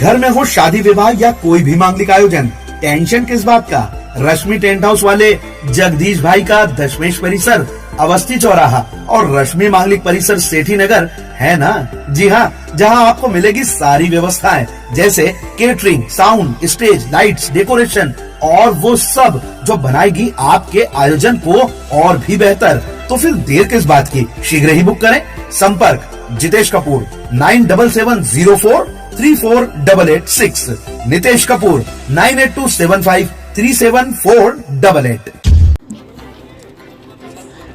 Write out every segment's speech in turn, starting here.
घर में हो शादी विवाह या कोई भी मांगलिक आयोजन, टेंशन किस बात का। रश्मि टेंट हाउस वाले जगदीश भाई का दशमेश परिसर, अवस्थी चौराहा और रश्मि मांगलिक परिसर सेठी नगर है ना। जी हाँ, जहाँ आपको मिलेगी सारी व्यवस्थाएं, जैसे catering, sound, stage, lights, decoration और वो सब जो बनाएगी आपके आयोजन को और भी बेहतर। तो फिर देर किस बात की, शीघ्र ही बुक करें। संपर्क जितेश कपूर 9770434886, नितेश कपूर 9827537488।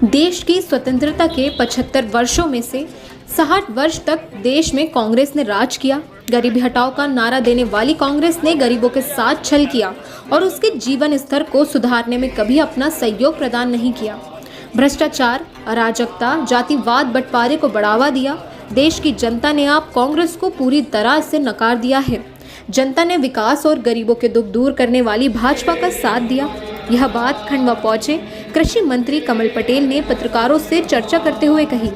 देश की स्वतंत्रता के 75 वर्षों में से 60 वर्ष तक देश में कांग्रेस ने राज किया। गरीबी हटाओ का नारा देने वाली कांग्रेस ने गरीबों के साथ छल किया और उसके जीवन स्तर को सुधारने में कभी अपना सहयोग प्रदान नहीं किया। भ्रष्टाचार, अराजकता, जातिवाद, बंटवारे को बढ़ावा दिया। देश की जनता ने अब कांग्रेस को पूरी तरह से नकार दिया है। जनता ने विकास और गरीबों के दुख दूर करने वाली भाजपा का साथ दिया। यह बात खंडवा पहुंचे कृषि मंत्री कमल पटेल ने पत्रकारों से चर्चा करते हुए कही।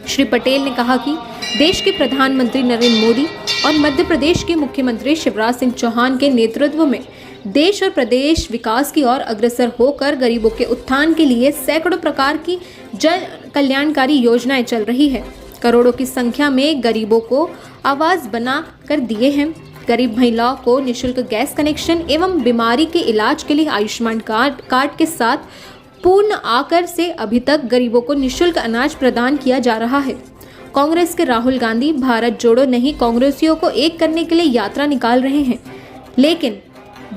श्री पटेल ने कहा कि देश के प्रधानमंत्री नरेंद्र मोदी और मध्य प्रदेश के मुख्यमंत्री शिवराज सिंह चौहान के नेतृत्व में देश और प्रदेश विकास की ओर अग्रसर होकर गरीबों के उत्थान के लिए सैकड़ों प्रकार की जन कल्याणकारी योजनाएं चल रही है। करोड़ों की संख्या में गरीबों को आवास बना कर दिए हैं। गरीब महिलाओं को निःशुल्क गैस कनेक्शन एवं बीमारी के इलाज के लिए आयुष्मान कार्ड के साथ पूर्ण आकर से अभी तक गरीबों को निःशुल्क अनाज प्रदान किया जा रहा है। कांग्रेस के राहुल गांधी भारत जोड़ो नहीं कांग्रेसियों को एक करने के लिए यात्रा निकाल रहे हैं, लेकिन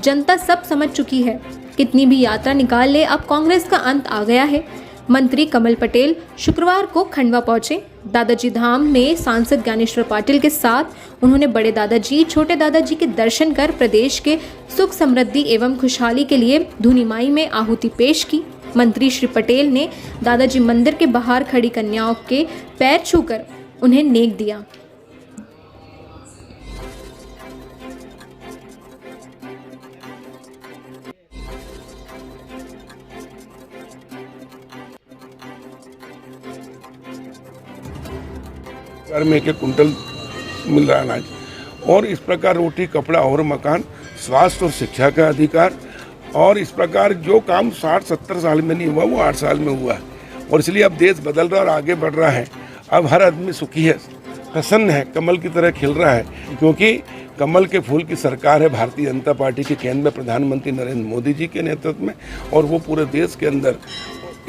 जनता सब समझ चुकी है। कितनी भी यात्रा निकाल ले, अब कांग्रेस का अंत आ गया है। मंत्री कमल पटेल शुक्रवार को खंडवा पहुंचे। दादाजी धाम में सांसद ज्ञानेश्वर पाटिल के साथ उन्होंने बड़े दादाजी, छोटे दादाजी के दर्शन कर प्रदेश के सुख समृद्धि एवं खुशहाली के लिए धुनीमाई में आहुति पेश की। मंत्री श्री पटेल ने दादाजी मंदिर के बाहर खड़ी कन्याओं के पैर छूकर उन्हें नेक दिया। घर में एक कुंटल मिल रहा अनाज, और इस प्रकार रोटी, कपड़ा और मकान, स्वास्थ्य और शिक्षा का अधिकार, और इस प्रकार जो काम 60-70 साल में नहीं हुआ वो 8 साल में हुआ है। और इसलिए अब देश बदल रहा और आगे बढ़ रहा है। अब हर आदमी सुखी है, प्रसन्न है, कमल की तरह खिल रहा है, क्योंकि कमल के फूल की सरकार है भारतीय जनता पार्टी के केंद्र में प्रधानमंत्री नरेंद्र मोदी जी के नेतृत्व में, और वो पूरे देश के अंदर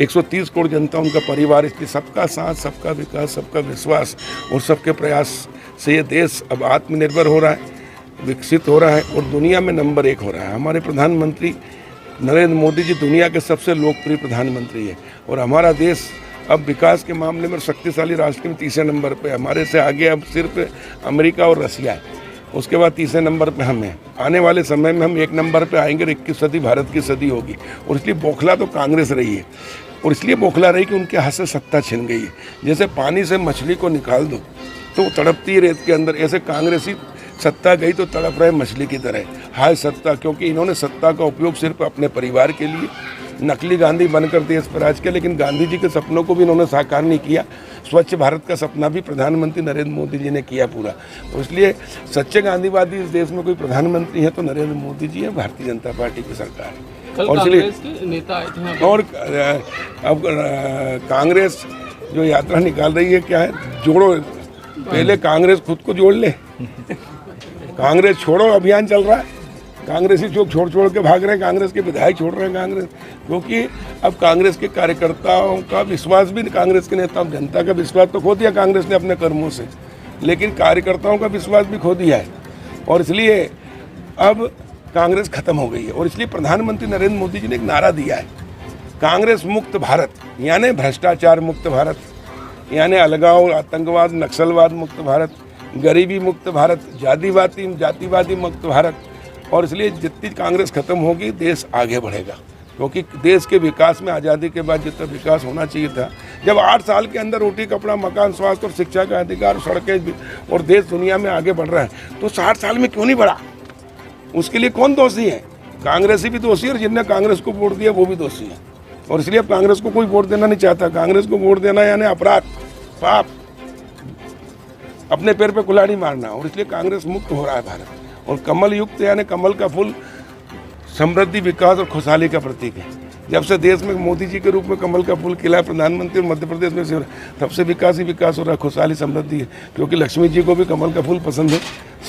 130 करोड़ जनता उनका परिवार। इसलिए सबका साथ, सबका विकास, सबका विश्वास और सबके प्रयास से ये देश अब आत्मनिर्भर हो रहा है, विकसित हो रहा है और दुनिया में नंबर 1 हो रहा है। हमारे प्रधानमंत्री नरेंद्र मोदी जी दुनिया के सबसे लोकप्रिय प्रधानमंत्री है, और हमारा देश अब विकास के मामले में शक्तिशाली राष्ट्र में 3रे नंबर पे। हमारे से आगे अब सिर्फ अमेरिका और रसिया है, उसके बाद 3रे नंबर पे हम हैं। आने वाले समय में हम 1 नंबर पे आएंगे और 21 सदी भारत की सदी होगी। और इसलिए बौखला तो कांग्रेस रही है, और इसलिए बौखला रही कि उनके हाथ से सत्ता छिन गई है। जैसे पानी से मछली को निकाल दो तो तड़पती रेत के अंदर, ऐसे कांग्रेसी सत्ता गई तो तड़प रहे मछली की तरह। हाय सत्ता, क्योंकि इन्होंने सत्ता का उपयोग सिर्फ अपने परिवार के लिए, नकली गांधी बनकर देश पर राज किया, लेकिन गांधी जी के सपनों को भी इन्होंने साकार नहीं किया। स्वच्छ भारत का सपना भी प्रधानमंत्री नरेंद्र मोदी जी ने किया पूरा। और इसलिए सच्चे गांधीवादी इस देश में कोई प्रधानमंत्री है तो नरेंद्र मोदी जी है, भारतीय जनता पार्टी की सरकार है। और इसलिए नेता आए थे, और अब कांग्रेस जो यात्रा निकाल रही है क्या है, जोड़ो, पहले कांग्रेस खुद को जोड़ ले। कांग्रेस छोड़ो अभियान चल रहा है, कांग्रेसी लोग छोड़ के भाग रहे हैं, कांग्रेस के विधायक छोड़ रहे हैं कांग्रेस, क्योंकि अब कांग्रेस के कार्यकर्ताओं का विश्वास भी, कांग्रेस के नेताओं, जनता का विश्वास तो खो दिया कांग्रेस ने अपने कर्मों से, लेकिन कार्यकर्ताओं का विश्वास भी खो दिया है। और इसलिए अब कांग्रेस खत्म हो गई है। और इसलिए प्रधानमंत्री नरेंद्र मोदी जी ने एक नारा दिया है, कांग्रेस मुक्त भारत, यानी भ्रष्टाचार मुक्त भारत, यानी अलगाव, आतंकवाद, नक्सलवाद मुक्त भारत, गरीबी मुक्त भारत, जातिवादी मुक्त भारत। और इसलिए जितनी कांग्रेस खत्म होगी देश आगे बढ़ेगा, क्योंकि देश के विकास में आज़ादी के बाद जितना विकास होना चाहिए था, जब 8 साल के अंदर रोटी, कपड़ा, मकान, स्वास्थ्य और शिक्षा का अधिकार, सड़कें, और देश दुनिया में आगे बढ़ रहा है, तो 60 साल में क्यों नहीं बढ़ा? उसके लिए कौन दोषी है? कांग्रेसी भी दोषी है, और जिनने कांग्रेस को वोट दिया वो भी दोषी है। और इसलिए अब कांग्रेस को कोई वोट देना नहीं चाहता। कांग्रेस को वोट देना यानी अपराध, पाप। अपने पैर पे कुल्हाड़ी मारना, और इसलिए कांग्रेस मुक्त हो रहा है भारत। और कमल युक्त यानी कमल का फूल समृद्धि, विकास और खुशहाली का प्रतीक है। जब से देश में मोदी जी के रूप में कमल का फूल खिला है प्रधानमंत्री, और मध्य प्रदेश में से तब से विकास ही विकास हो रहा है, खुशहाली समृद्धि है। क्योंकि लक्ष्मी जी को भी कमल का फूल पसंद है,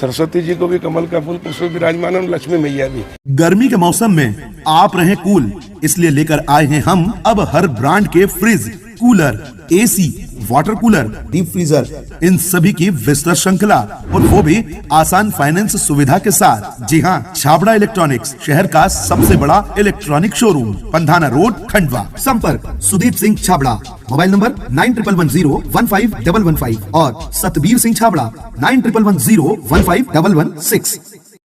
सरस्वती जी को भी कमल का फूल पुष्प विराजमान है, और लक्ष्मी मैया भी। गर्मी के मौसम में आप रहे कूल, इसलिए लेकर आए हैं हम अब हर ब्रांड के fridge, cooler, AC, water cooler, deep freezer, इन सभी की विस्तृत श्रृंखला, और वो भी आसान फाइनेंस सुविधा के साथ। जी हाँ, छाबड़ा इलेक्ट्रॉनिक्स, शहर का सबसे बड़ा electronic showroom, Pandhana road, Khandwa. संपर्क सुदीप सिंह छाबड़ा, मोबाइल नंबर 91101515 और सतबीर सिंह छाबड़ा 9110151116।